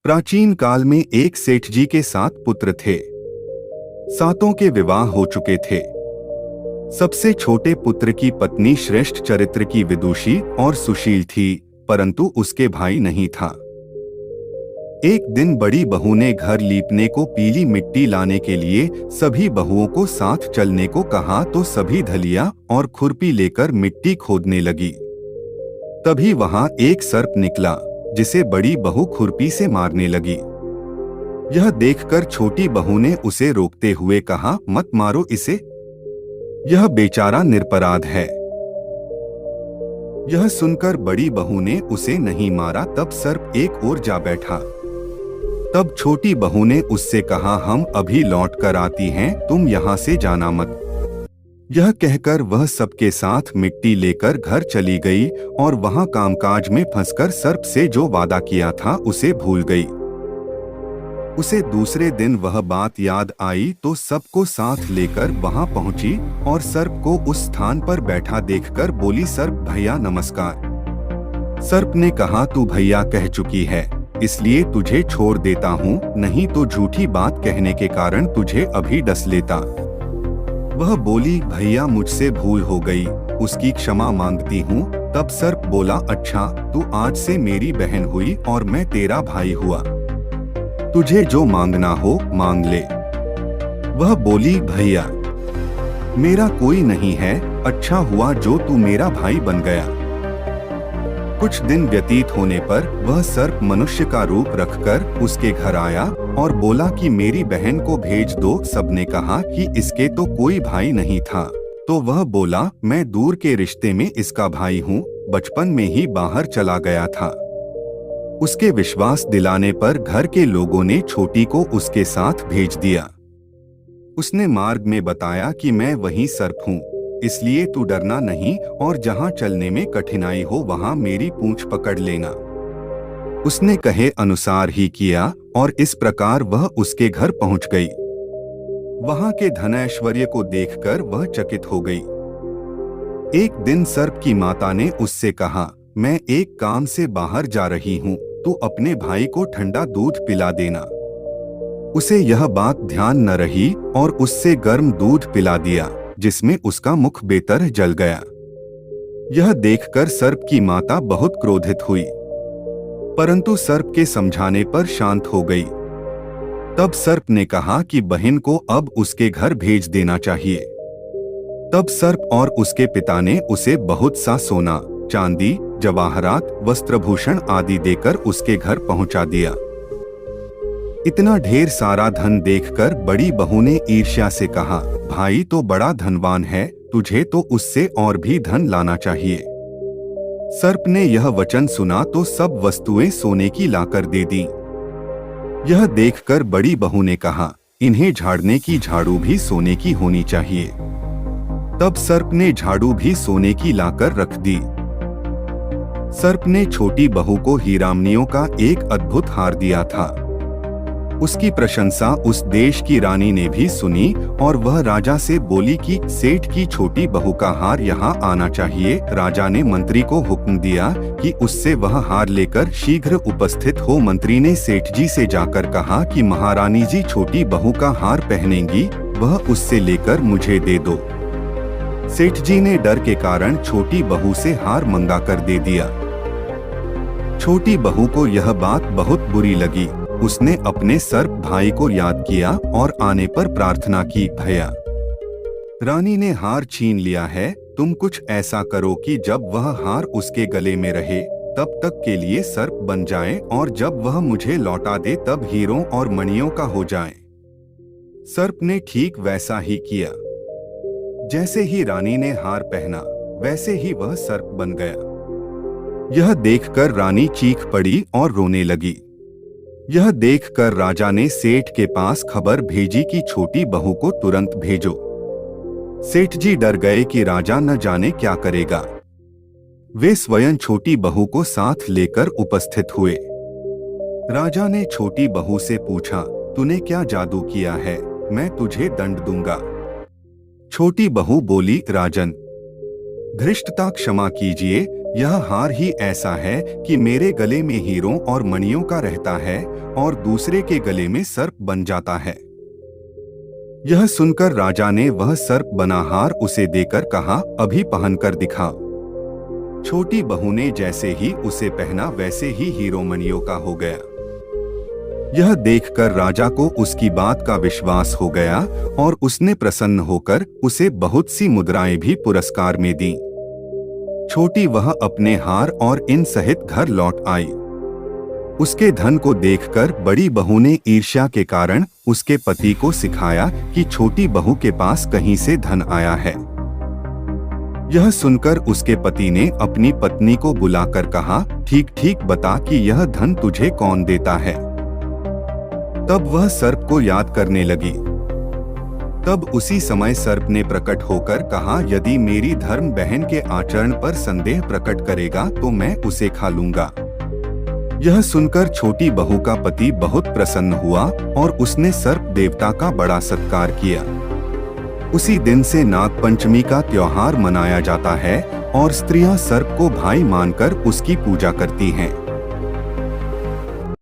प्राचीन काल में एक सेठ जी के 7 पुत्र थे। सातों के विवाह हो चुके थे। सबसे छोटे पुत्र की पत्नी श्रेष्ठ चरित्र की विदुषी और सुशील थी, परंतु उसके भाई नहीं था। एक दिन बड़ी बहू ने घर लीपने को पीली मिट्टी लाने के लिए सभी बहुओं को साथ चलने को कहा तो सभी धलिया और खुरपी लेकर मिट्टी खोदने लगी। तभी वहां एक सर्प निकला, जिसे बड़ी बहू खुरपी से मारने लगी। यह देखकर छोटी बहू ने उसे रोकते हुए कहा, मत मारो इसे, यह बेचारा निरपराध है। यह सुनकर बड़ी बहू ने उसे नहीं मारा। तब सर्प एक ओर जा बैठा। तब छोटी बहू ने उससे कहा, हम अभी लौट कर आती हैं, तुम यहाँ से जाना मत। यह कहकर वह सबके साथ मिट्टी लेकर घर चली गई और वहां कामकाज में फंसकर सर्प से जो वादा किया था उसे भूल गई। उसे दूसरे दिन वह बात याद आई तो सबको साथ लेकर वहां पहुंची और सर्प को उस स्थान पर बैठा देखकर बोली, सर्प भैया नमस्कार। सर्प ने कहा, तू भैया कह चुकी है, इसलिए तुझे छोड़ देता हूँ, नहीं तो झूठी बात कहने के कारण तुझे अभी डस लेता। वह बोली, भैया मुझसे भूल हो गई, उसकी क्षमा मांगती हूँ। तब सर्प बोला, अच्छा तू आज से मेरी बहन हुई और मैं तेरा भाई हुआ, तुझे जो मांगना हो मांग ले। वह बोली, भैया मेरा कोई नहीं है, अच्छा हुआ जो तू मेरा भाई बन गया। कुछ दिन व्यतीत होने पर वह सर्प मनुष्य का रूप रखकर उसके घर आया और बोला कि मेरी बहन को भेज दो। सबने कहा कि इसके तो कोई भाई नहीं था, तो वह बोला, मैं दूर के रिश्ते में इसका भाई हूँ, बचपन में ही बाहर चला गया था। उसके विश्वास दिलाने पर घर के लोगों ने छोटी को उसके साथ भेज दिया। उसने मार्ग में बताया कि मैं वही सर्प हूँ, इसलिए तू डरना नहीं और जहाँ चलने में कठिनाई हो वहाँ मेरी पूंछ पकड़ लेना। उसने कहे अनुसार ही किया और इस प्रकार वह उसके घर पहुँच गई। वहाँ के धन ऐश्वर्य को देखकर वह चकित हो गई। एक दिन सर्प की माता ने उससे कहा, मैं एक काम से बाहर जा रही हूँ, तू अपने भाई को ठंडा दूध पिला देना। उसे यह बात ध्यान न रही और उससे गर्म दूध पिला दिया, जिसमें उसका मुख बेतर जल गया। यह देखकर सर्प की माता बहुत क्रोधित हुई, परंतु सर्प के समझाने पर शांत हो गई। तब सर्प ने कहा कि बहन को अब उसके घर भेज देना चाहिए। तब सर्प और उसके पिता ने उसे बहुत सा सोना, चांदी, जवाहरात, वस्त्रभूषण आदि देकर उसके घर पहुंचा दिया। इतना ढेर सारा धन देखकर बड़ी बहू ने ईर्ष्या से कहा, भाई तो बड़ा धनवान है, तुझे तो उससे और भी धन लाना चाहिए। सर्प ने यह वचन सुना तो सब वस्तुएं सोने की लाकर दे दी। यह देखकर बड़ी बहू ने कहा, इन्हें झाड़ने की झाड़ू भी सोने की होनी चाहिए। तब सर्प ने झाड़ू भी सोने की लाकर रख दी। सर्प ने छोटी बहू को हीरामनियों का एक अद्भुत हार दिया था। उसकी प्रशंसा उस देश की रानी ने भी सुनी और वह राजा से बोली कि सेठ की छोटी बहू का हार यहाँ आना चाहिए। राजा ने मंत्री को हुक्म दिया कि उससे वह हार लेकर शीघ्र उपस्थित हो। मंत्री ने सेठ जी से जाकर कहा कि महारानी जी छोटी बहू का हार पहनेंगी, वह उससे लेकर मुझे दे दो। सेठ जी ने डर के कारण छोटी बहू से हार मंगा कर दे दिया। छोटी बहू को यह बात बहुत बुरी लगी। उसने अपने सर्प भाई को याद किया और आने पर प्रार्थना की, भैया रानी ने हार छीन लिया है, तुम कुछ ऐसा करो कि जब वह हार उसके गले में रहे तब तक के लिए सर्प बन जाए और जब वह मुझे लौटा दे तब हीरों और मणियों का हो जाए। सर्प ने ठीक वैसा ही किया। जैसे ही रानी ने हार पहना वैसे ही वह सर्प बन गया। यह देखकर रानी चीख पड़ी और रोने लगी। यह देखकर राजा ने सेठ के पास खबर भेजी कि छोटी बहू को तुरंत भेजो। सेठ जी डर गए कि राजा न जाने क्या करेगा। वे स्वयं छोटी बहू को साथ लेकर उपस्थित हुए। राजा ने छोटी बहू से पूछा, तूने क्या जादू किया है, मैं तुझे दंड दूंगा। छोटी बहू बोली, राजन धृष्टता क्षमा कीजिए, यह हार ही ऐसा है कि मेरे गले में हीरों और मणियों का रहता है और दूसरे के गले में सर्प बन जाता है। यह सुनकर राजा ने वह सर्प बना हार उसे देकर कहा, अभी पहनकर दिखा। छोटी बहू ने जैसे ही उसे पहना वैसे ही हीरो मणियों का हो गया। यह देखकर राजा को उसकी बात का विश्वास हो गया और उसने प्रसन्न होकर उसे बहुत सी मुद्राएं भी पुरस्कार में दी। छोटी वह अपने हार और इन सहित घर लौट आई। उसके धन को देखकर बड़ी बहू ने ईर्ष्या के कारण उसके पति को सिखाया कि छोटी बहू के पास कहीं से धन आया है। यह सुनकर उसके पति ने अपनी पत्नी को बुलाकर कहा, ठीक ठीक बता कि यह धन तुझे कौन देता है। तब वह सर्प को याद करने लगी। तब उसी समय सर्प ने प्रकट होकर कहा, यदि मेरी धर्म बहन के आचरण पर संदेह प्रकट करेगा तो मैं उसे खा लूंगा। यह सुनकर छोटी बहू का पति बहुत प्रसन्न हुआ और उसने सर्प देवता का बड़ा सत्कार किया। उसी दिन से नाग पंचमी का त्योहार मनाया जाता है और स्त्रियां सर्प को भाई मानकर उसकी पूजा करती हैं।